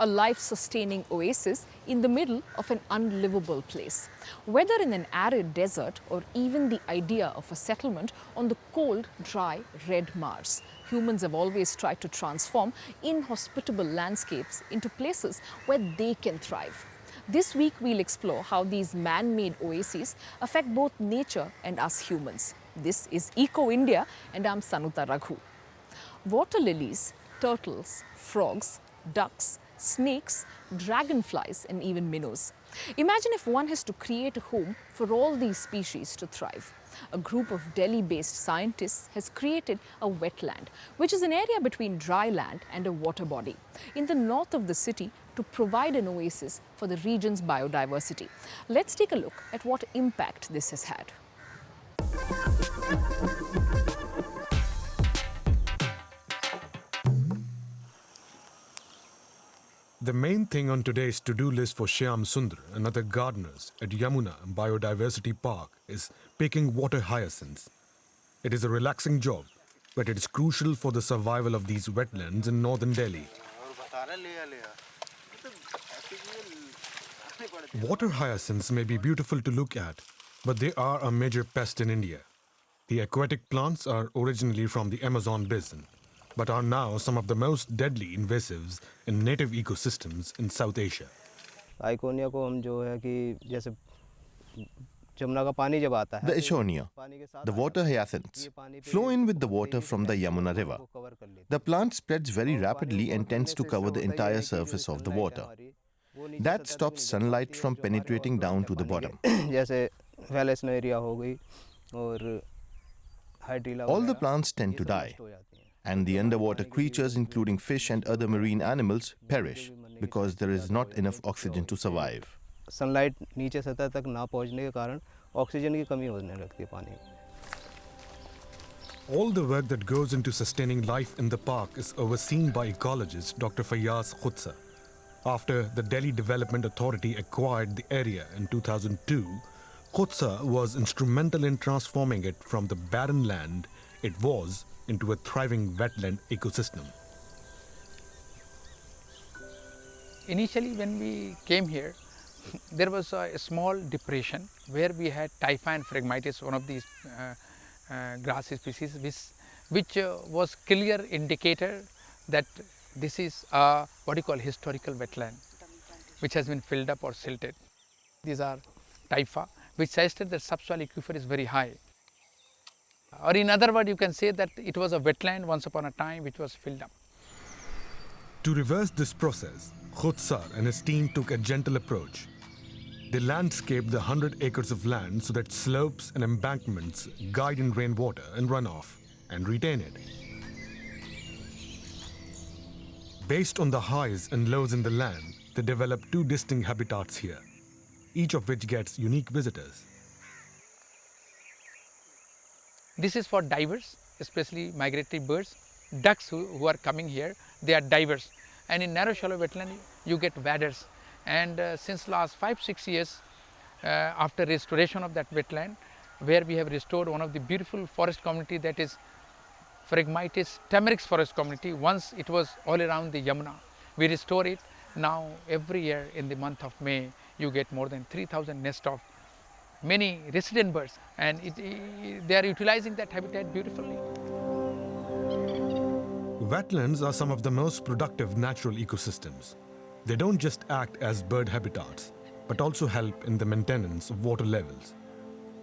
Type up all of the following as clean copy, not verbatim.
a life-sustaining oasis in the middle of an unlivable place. Whether in an arid desert or even the idea of a settlement on the cold, dry, red Mars, humans have always tried to transform inhospitable landscapes into places where they can thrive. This week, we'll explore how these man-made oases affect both nature and us humans. This is Eco India, and I'm Sanuta Raghu. Water lilies, turtles, frogs, ducks, snakes, dragonflies, and even minnows. Imagine if one has to create a home for all these species to thrive. A group of Delhi-based scientists has created a wetland, which is an area between dry land and a water body, in the north of the city to provide an oasis for the region's biodiversity. Let's take a look at what impact this has had. The main thing on today's to-do list for Shyam Sundar and other gardeners at Yamuna Biodiversity Park is picking water hyacinths. It is a relaxing job, but it is crucial for the survival of these wetlands in northern Delhi. Water hyacinths may be beautiful to look at, but they are a major pest in India. The aquatic plants are originally from the Amazon basin, but are now some of the most deadly invasives in native ecosystems in South Asia. The Ichonia, the water hyacinths, flow in with the water from the Yamuna river. The plant spreads very rapidly and tends to cover the entire surface of the water. That stops sunlight from penetrating down to the bottom. All the plants tend to die, and the underwater creatures, including fish and other marine animals, perish because there is not enough oxygen to survive. Sunlight नीचे सतह तक ना पहुंचने के कारण oxygen की कमी होने लगती है पानी में. All the work that goes into sustaining life in the park is overseen by ecologist Dr. Fayyaz Khutsa. After the Delhi Development Authority acquired the area in 2002, Khutsa was instrumental in transforming it from the barren land it was into a thriving wetland ecosystem. Initially, when we came here, there was a small depression where we had Typha and Phragmites, one of these grass species, which was clear indicator that this is a what you call historical wetland, which has been filled up or silted. These are Typha, which suggested that subsoil aquifer is very high. Or in other words, you can say that it was a wetland once upon a time which was filled up. To reverse this process, Khutsar and his team took a gentle approach. They landscaped the 100 acres of land so that slopes and embankments guide in rainwater and runoff and retain it. Based on the highs and lows in the land, they developed two distinct habitats here, each of which gets unique visitors. This is for divers, especially migratory birds. Ducks who are coming here, they are divers. And in narrow shallow wetland, you get waders. And since last 5-6 years, after restoration of that wetland, where we have restored one of the beautiful forest community, that is Phragmites tamarix forest community. Once it was all around the Yamuna. We restore it. Now every year in the month of May, you get more than 3,000 nests of many resident birds, and they are utilizing that habitat beautifully. Wetlands are some of the most productive natural ecosystems. They don't just act as bird habitats, but also help in the maintenance of water levels.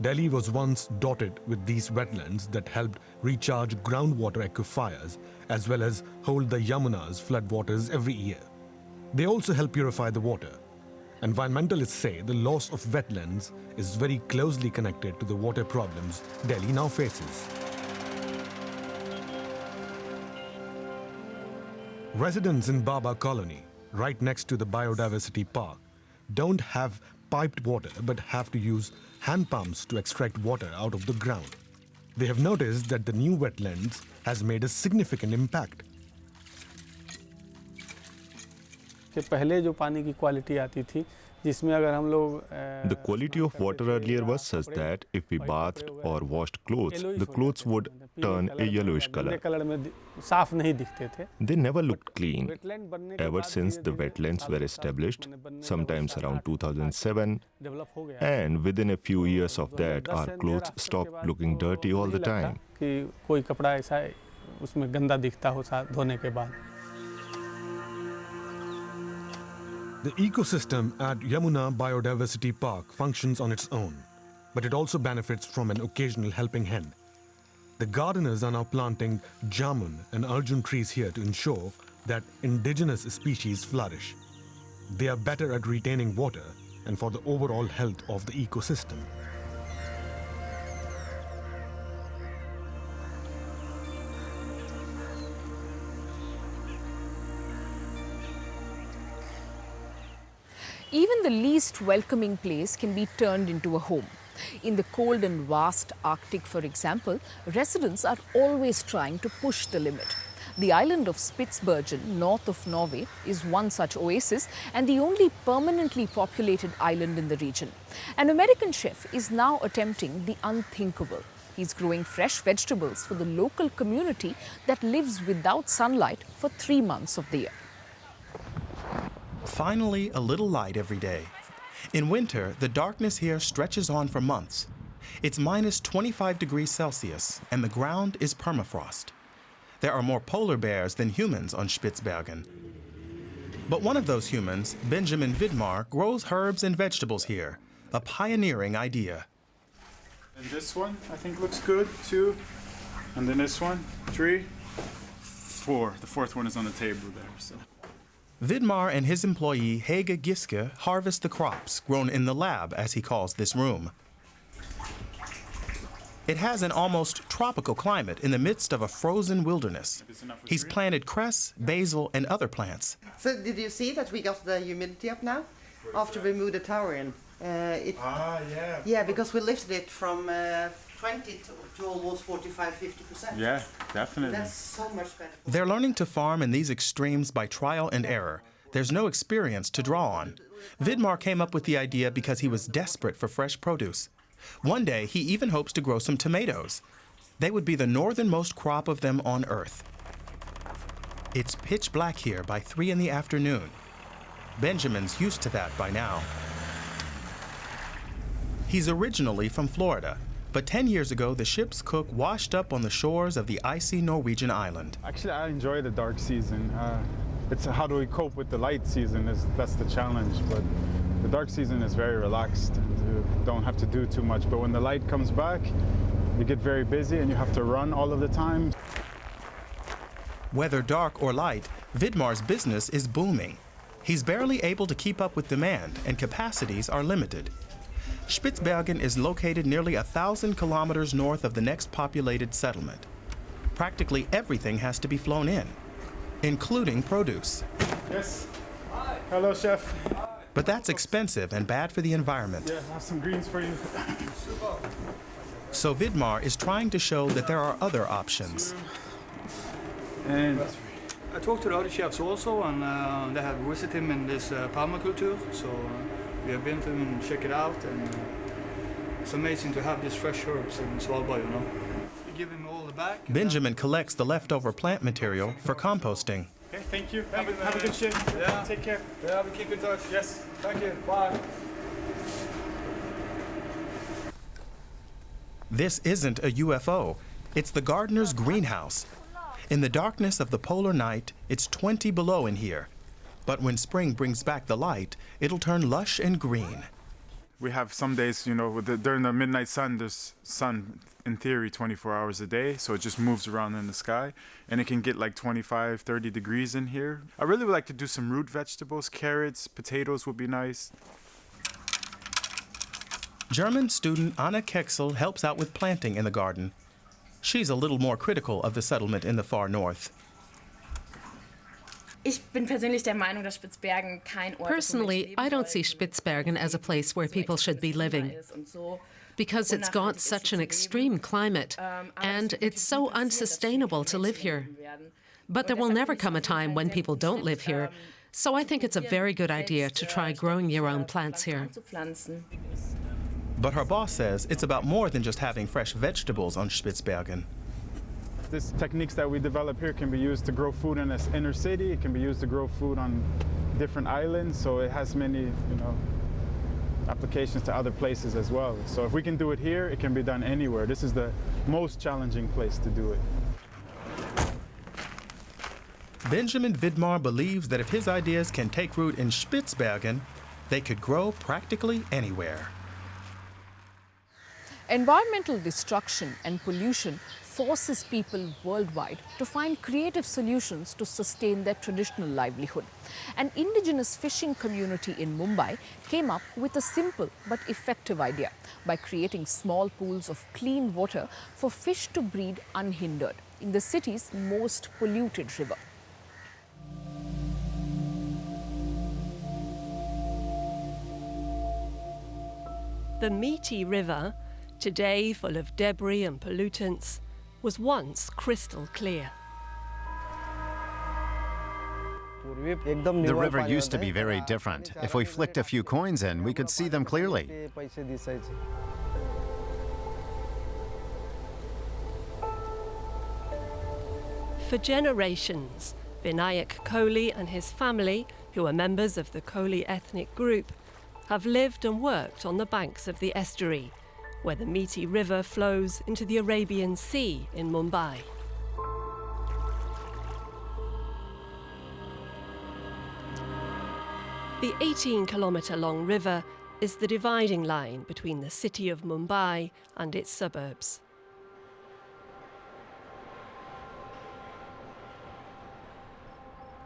Delhi was once dotted with these wetlands that helped recharge groundwater aquifers as well as hold the Yamuna's floodwaters every year. They also help purify the water. Environmentalists say the loss of wetlands is very closely connected to the water problems Delhi now faces. Residents in Baba Colony, right next to the Biodiversity Park, don't have piped water but have to use hand pumps to extract water out of the ground. They have noticed that the new wetlands has made a significant impact. कि पहले जो पानी की quality आती थी The quality of water earlier was such that if we bathed or washed clothes, the clothes would turn a yellowish color. They never looked clean. Ever since the wetlands were established, sometimes around 2007, and within a few years of that, our clothes stopped looking dirty all the time. The ecosystem at Yamuna Biodiversity Park functions on its own, but it also benefits from an occasional helping hand. The gardeners are now planting jamun and arjun trees here to ensure that indigenous species flourish. They are better at retaining water and for the overall health of the ecosystem. Even the least welcoming place can be turned into a home. In the cold and vast Arctic, for example, residents are always trying to push the limit. The island of Spitsbergen, north of Norway, is one such oasis and the only permanently populated island in the region. An American chef is now attempting the unthinkable. He's growing fresh vegetables for the local community that lives without sunlight for 3 months of the year. Finally, a little light every day. In winter, the darkness here stretches on for months. It's minus 25 degrees Celsius, and the ground is permafrost. There are more polar bears than humans on Spitsbergen. But one of those humans, Benjamin Vidmar, grows herbs and vegetables here, a pioneering idea. And this one, I think, looks good, 2. And then this one, 3, 4. The 4th one is on the table there, so. Vidmar and his employee Hege Giske harvest the crops grown in the lab, as he calls this room. It has an almost tropical climate in the midst of a frozen wilderness. He's planted cress, basil, and other plants. So did you see that we got the humidity up now? After we moved the tower in. Yeah. Yeah, because we lifted it from 20 to almost 45–50%. Yeah, definitely. That's so much better. They're learning to farm in these extremes by trial and error. There's no experience to draw on. Vidmar came up with the idea because he was desperate for fresh produce. One day, he even hopes to grow some tomatoes. They would be the northernmost crop of them on Earth. It's pitch black here by 3 in the afternoon. Benjamin's used to that by now. He's originally from Florida, but 10 years ago, the ship's cook washed up on the shores of the icy Norwegian island. Actually, I enjoy the dark season. It's how do we cope with the light season, that's the challenge. But the dark season is very relaxed and you don't have to do too much. But when the light comes back, you get very busy and you have to run all of the time. Whether dark or light, Vidmar's business is booming. He's barely able to keep up with demand and capacities are limited. Spitsbergen is located nearly 1,000 kilometers north of the next populated settlement. Practically everything has to be flown in, including produce. Yes. Hi. Hello, chef. But that's expensive and bad for the environment. Yeah, I have some greens for you. So Vidmar is trying to show that there are other options. And I talked to the other chefs also, and they have visited him in this permaculture, so we have been to him and check it out, and it's amazing to have these fresh herbs in Svalbard, you know. We give him all the back. Benjamin collects the leftover plant material for composting. okay, thank you. Have a good shift. Yeah. Take care. Yeah, we keep in touch. Yes. Thank you. Bye. This isn't a UFO. It's the gardener's greenhouse. In the darkness of the polar night, it's 20 below in here. But when spring brings back the light, it'll turn lush and green. We have some days, you know, during the midnight sun, there's sun, in theory, 24 hours a day, so it just moves around in the sky, and it can get like 25, 30 degrees in here. I really would like to do some root vegetables, carrots, potatoes would be nice. German student Anna Keksel helps out with planting in the garden. She's a little more critical of the settlement in the far north. Personally, I don't see Spitsbergen as a place where people should be living, because it's got such an extreme climate, and it's so unsustainable to live here. But there will never come a time when people don't live here, So I think it's a very good idea to try growing your own plants here. But her boss says it's about more than just having fresh vegetables on Spitzbergen. These techniques that we develop here can be used to grow food in this inner city. It can be used to grow food on different islands. So it has many, applications to other places as well. So if we can do it here, it can be done anywhere. This is the most challenging place to do it. Benjamin Vidmar believes that if his ideas can take root in Spitzbergen, they could grow practically anywhere. Environmental destruction and pollution forces people worldwide to find creative solutions to sustain their traditional livelihood. An indigenous fishing community in Mumbai came up with a simple but effective idea by creating small pools of clean water for fish to breed unhindered in the city's most polluted river. The Meeti River, today full of debris and pollutants, was once crystal clear. The river used to be very different. If we flicked a few coins in, we could see them clearly. For generations, Vinayak Kohli and his family, who are members of the Kohli ethnic group, have lived and worked on the banks of the estuary, where the Meeti River flows into the Arabian Sea in Mumbai. The 18-kilometre-long river is the dividing line between the city of Mumbai and its suburbs.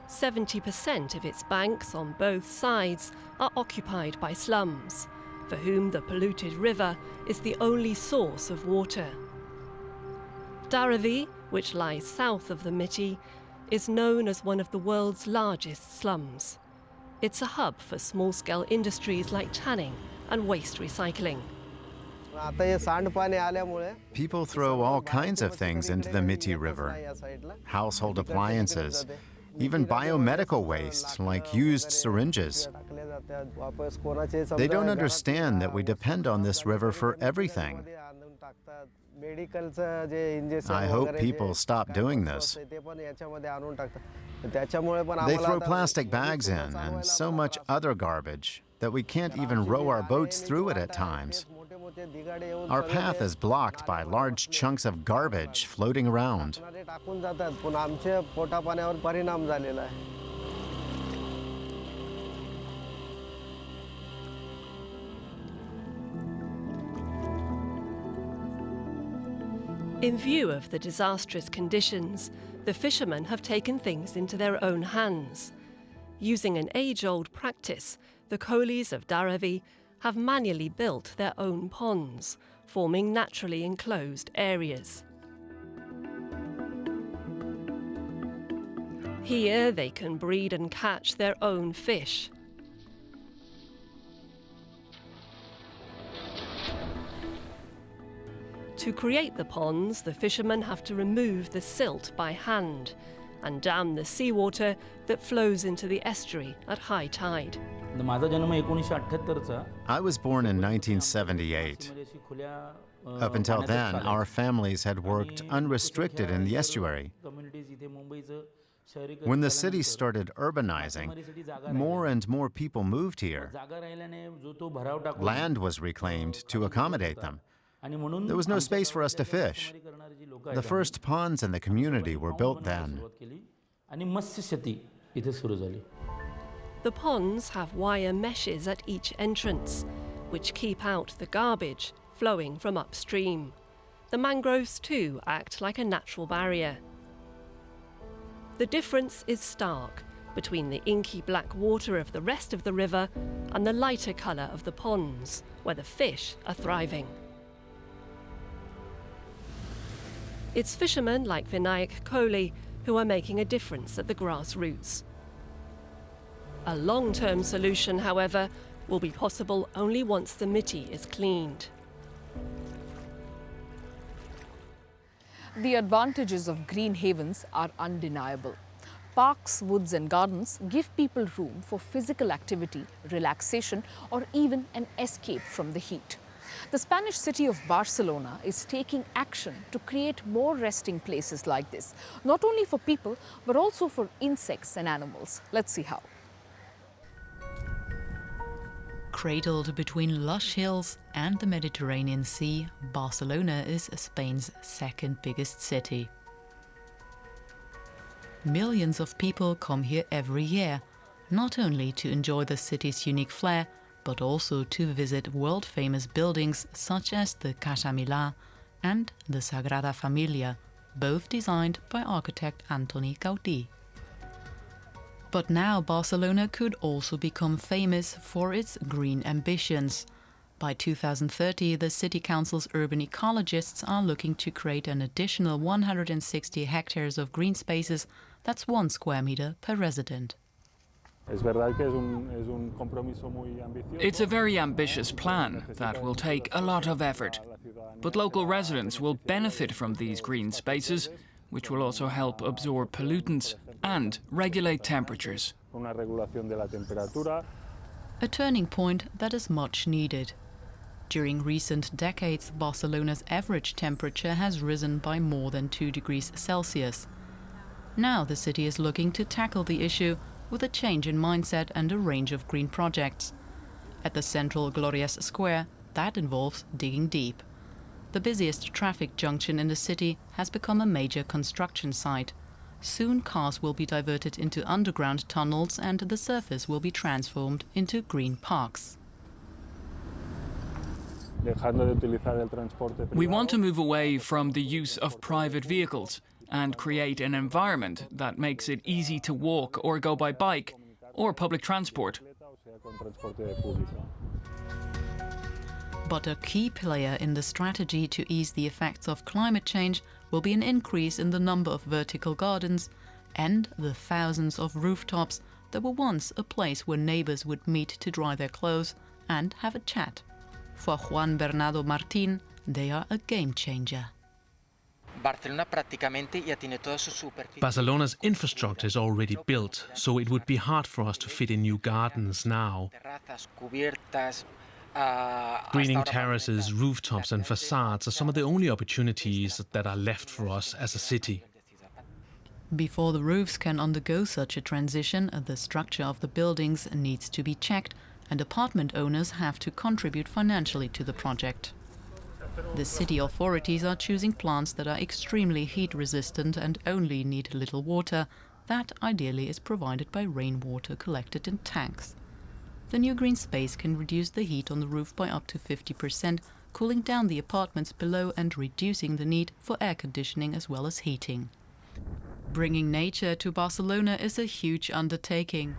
"70% of its banks on both sides are occupied by slums, for whom the polluted river is the only source of water. Dharavi, which lies south of the Meeti, is known as one of the world's largest slums. It's a hub for small-scale industries like tanning and waste recycling. People throw all kinds of things into the Meeti River. Household appliances, even biomedical waste like used syringes. They don't understand that we depend on this river for everything. I hope people stop doing this. They throw plastic bags in and so much other garbage that we can't even row our boats through it at times. Our path is blocked by large chunks of garbage floating around. In view of the disastrous conditions, the fishermen have taken things into their own hands. Using an age-old practice, the Kohlis of Dharavi have manually built their own ponds, forming naturally enclosed areas. Here they can breed and catch their own fish. To create the ponds, the fishermen have to remove the silt by hand and dam the seawater that flows into the estuary at high tide. I was born in 1978. Up until then, our families had worked unrestricted in the estuary. When the city started urbanizing, more and more people moved here. Land was reclaimed to accommodate them. There was no space for us to fish. The first ponds in the community were built then. The ponds have wire meshes at each entrance, which keep out the garbage flowing from upstream. The mangroves too act like a natural barrier. The difference is stark between the inky black water of the rest of the river and the lighter colour of the ponds, where the fish are thriving. It's fishermen like Vinayak Kohli who are making a difference at the grassroots. A long-term solution, however, will be possible only once the Meeti is cleaned. The advantages of green havens are undeniable. Parks, woods and gardens give people room for physical activity, relaxation or even an escape from the heat. The Spanish city of Barcelona is taking action to create more resting places like this, not only for people but also for insects and animals. Let's see how. Cradled between lush hills and the Mediterranean Sea, Barcelona is Spain's second biggest city. Millions of people come here every year, not only to enjoy the city's unique flair, but also to visit world-famous buildings such as the Casa Milà and the Sagrada Familia, both designed by architect Antoni Gaudí. But now Barcelona could also become famous for its green ambitions. By 2030, the City Council's urban ecologists are looking to create an additional 160 hectares of green spaces. That's 1 square meter per resident. It's a very ambitious plan that will take a lot of effort. But local residents will benefit from these green spaces, which will also help absorb pollutants and regulate temperatures. A turning point that is much needed. During recent decades, Barcelona's average temperature has risen by more than 2 degrees Celsius. Now the city is looking to tackle the issue with a change in mindset and a range of green projects. At the central Glorias Square, that involves digging deep. The busiest traffic junction in the city has become a major construction site. Soon cars will be diverted into underground tunnels and the surface will be transformed into green parks. We want to move away from the use of private vehicles and create an environment that makes it easy to walk or go by bike or public transport. But a key player in the strategy to ease the effects of climate change will be an increase in the number of vertical gardens and the thousands of rooftops that were once a place where neighbors would meet to dry their clothes and have a chat. For Juan Bernardo Martín, they are a game changer. Barcelona's infrastructure is already built, so it would be hard for us to fit in new gardens now. Greening terraces, rooftops and facades are some of the only opportunities that are left for us as a city. Before the roofs can undergo such a transition, the structure of the buildings needs to be checked and apartment owners have to contribute financially to the project. The city authorities are choosing plants that are extremely heat resistant and only need little water. That ideally is provided by rainwater collected in tanks. The new green space can reduce the heat on the roof by up to 50%, cooling down the apartments below and reducing the need for air conditioning as well as heating. Bringing nature to Barcelona is a huge undertaking.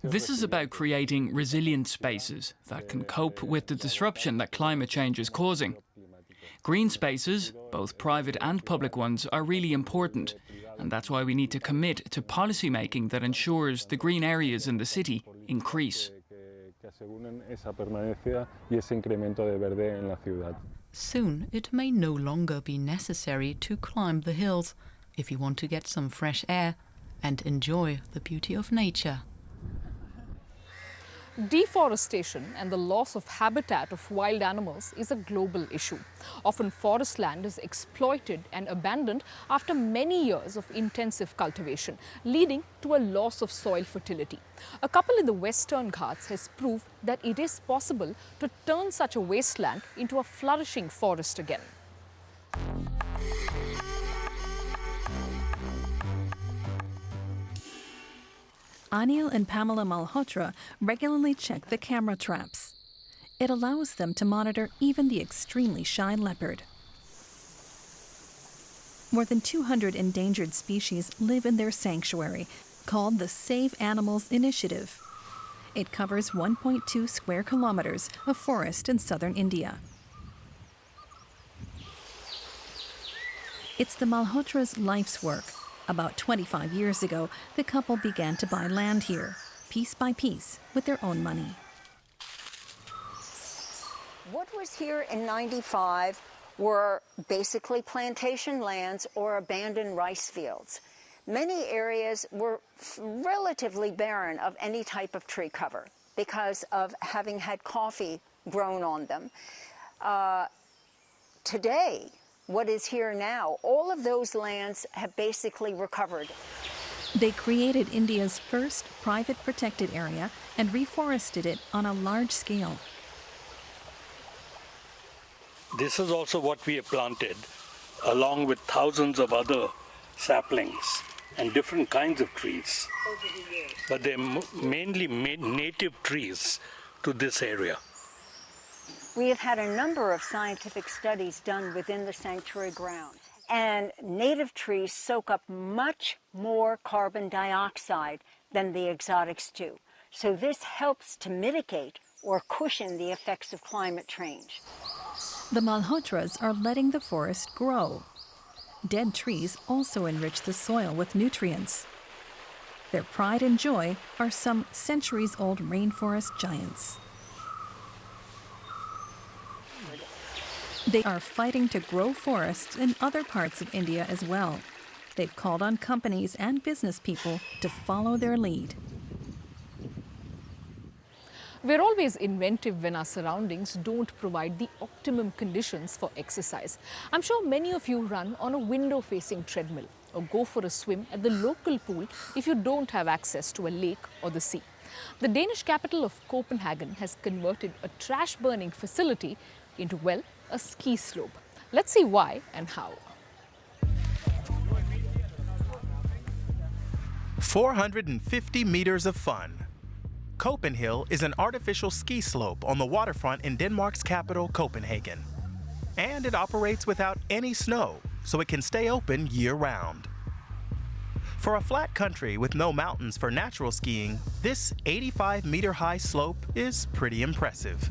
This is about creating resilient spaces that can cope with the disruption that climate change is causing. Green spaces, both private and public ones, are really important, and that's why we need to commit to policy making that ensures the green areas in the city increase. Soon it may no longer be necessary to climb the hills if you want to get some fresh air and enjoy the beauty of nature. Deforestation and the loss of habitat of wild animals is a global issue. Often forest land is exploited and abandoned after many years of intensive cultivation, leading to a loss of soil fertility. A couple in the Western Ghats has proved that it is possible to turn such a wasteland into a flourishing forest again. Anil and Pamela Malhotra regularly check the camera traps. It allows them to monitor even the extremely shy leopard. More than 200 endangered species live in their sanctuary, called the Save Animals Initiative. It covers 1.2 square kilometers of forest in southern India. It's the Malhotra's life's work. About 25 years ago, the couple began to buy land here, piece by piece, with their own money. What was here in '95 were basically plantation lands or abandoned rice fields. many areas were relatively barren of any type of tree cover because of having had coffee grown on them. Today, what is here now, all of those lands have basically recovered. They created India's first private protected area and reforested it on a large scale. This is also what we have planted, along with thousands of other saplings and different kinds of trees. But they're mainly native trees to this area. We have had a number of scientific studies done within the sanctuary grounds, and native trees soak up much more carbon dioxide than the exotics do. So this helps to mitigate or cushion the effects of climate change. The Malhotras are letting the forest grow. Dead trees also enrich the soil with nutrients. Their pride and joy are some centuries-old rainforest giants. They are fighting to grow forests in other parts of India as well. They've called on companies and business people to follow their lead. We're always inventive when our surroundings don't provide the optimum conditions for exercise. I'm sure many of you run on a window-facing treadmill or go for a swim at the local pool if you don't have access to a lake or the sea. The Danish capital of Copenhagen has converted a trash-burning facility into, well, a ski slope. Let's see why and how. 450 meters of fun. Copenhill is an artificial ski slope on the waterfront in Denmark's capital, Copenhagen. And it operates without any snow, so it can stay open year-round. For a flat country with no mountains for natural skiing, this 85-meter-high slope is pretty impressive.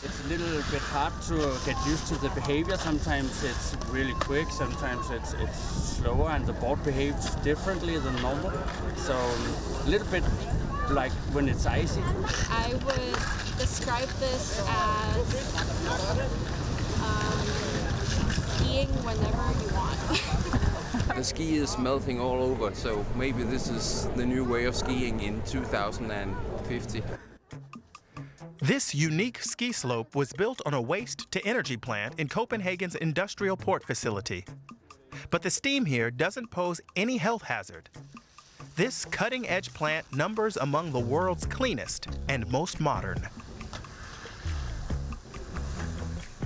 It's a little bit hard to get used to the behavior. Sometimes it's really quick, sometimes it's slower, and the board behaves differently than normal. So a little bit like when it's icy. I would describe this as skiing whenever you want. The ski is melting all over, so maybe this is the new way of skiing in 2050. This unique ski slope was built on a waste-to-energy plant in Copenhagen's industrial port facility. But the steam here doesn't pose any health hazard. This cutting-edge plant numbers among the world's cleanest and most modern.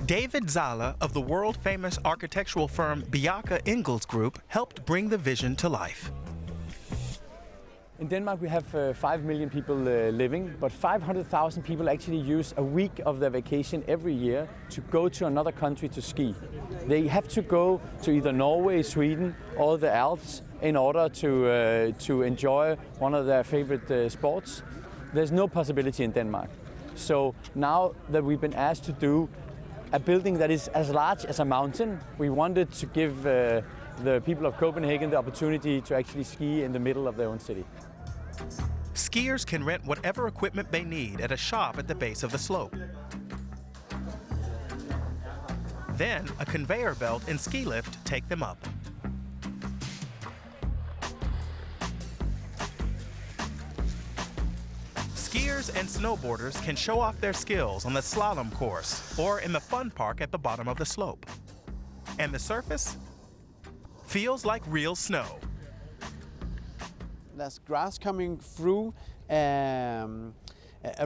David Zala of the world-famous architectural firm Bjarke Ingels Group helped bring the vision to life. In Denmark we have 5 million people living, but 500,000 people actually use a week of their vacation every year to go to another country to ski. They have to go to either Norway, Sweden or the Alps in order to enjoy one of their favorite sports. There's no possibility in Denmark. So now that we've been asked to do a building that is as large as a mountain, we wanted to give the people of Copenhagen the opportunity to actually ski in the middle of their own city. Skiers can rent whatever equipment they need at a shop at the base of the slope. Then a conveyor belt and ski lift take them up. Skiers and snowboarders can show off their skills on the slalom course or in the fun park at the bottom of the slope. And the surface feels like real snow. There's grass coming through a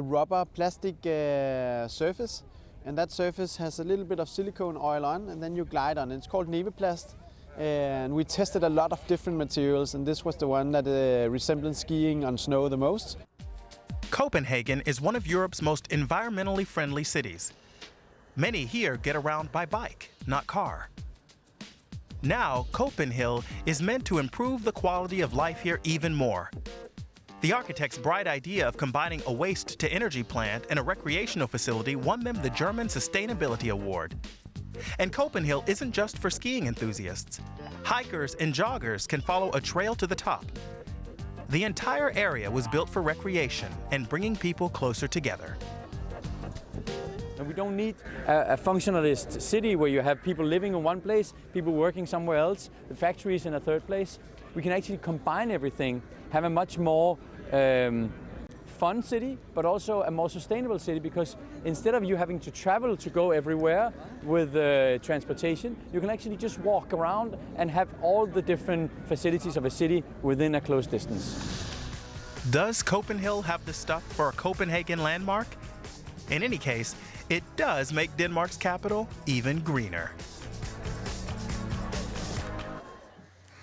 rubber plastic surface, and that surface has a little bit of silicone oil on, and then you glide on it. It's called Neveplast, and we tested a lot of different materials, and this was the one that resembled skiing on snow the most. Copenhagen is one of Europe's most environmentally friendly cities. Many here get around by bike, not car. Now, Copenhill is meant to improve the quality of life here even more. The architect's bright idea of combining a waste-to-energy plant and a recreational facility won them the German Sustainability Award. And Copenhill isn't just for skiing enthusiasts. Hikers and joggers can follow a trail to the top. The entire area was built for recreation and bringing people closer together. And we don't need a functionalist city where you have people living in one place, people working somewhere else, the factories in a third place. We can actually combine everything, have a much more fun city, but also a more sustainable city, because instead of you having to travel to go everywhere with transportation, you can actually just walk around and have all the different facilities of a city within a close distance. Does Copenhagen have the stuff for a Copenhagen landmark? In any case, it does make Denmark's capital even greener.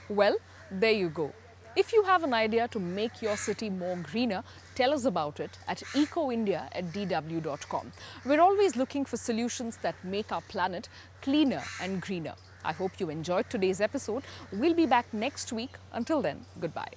Well, there you go. If you have an idea to make your city more greener, tell us about it at ecoindia@dw.com. We're always looking for solutions that make our planet cleaner and greener. I hope you enjoyed today's episode. We'll be back next week. Until then, goodbye.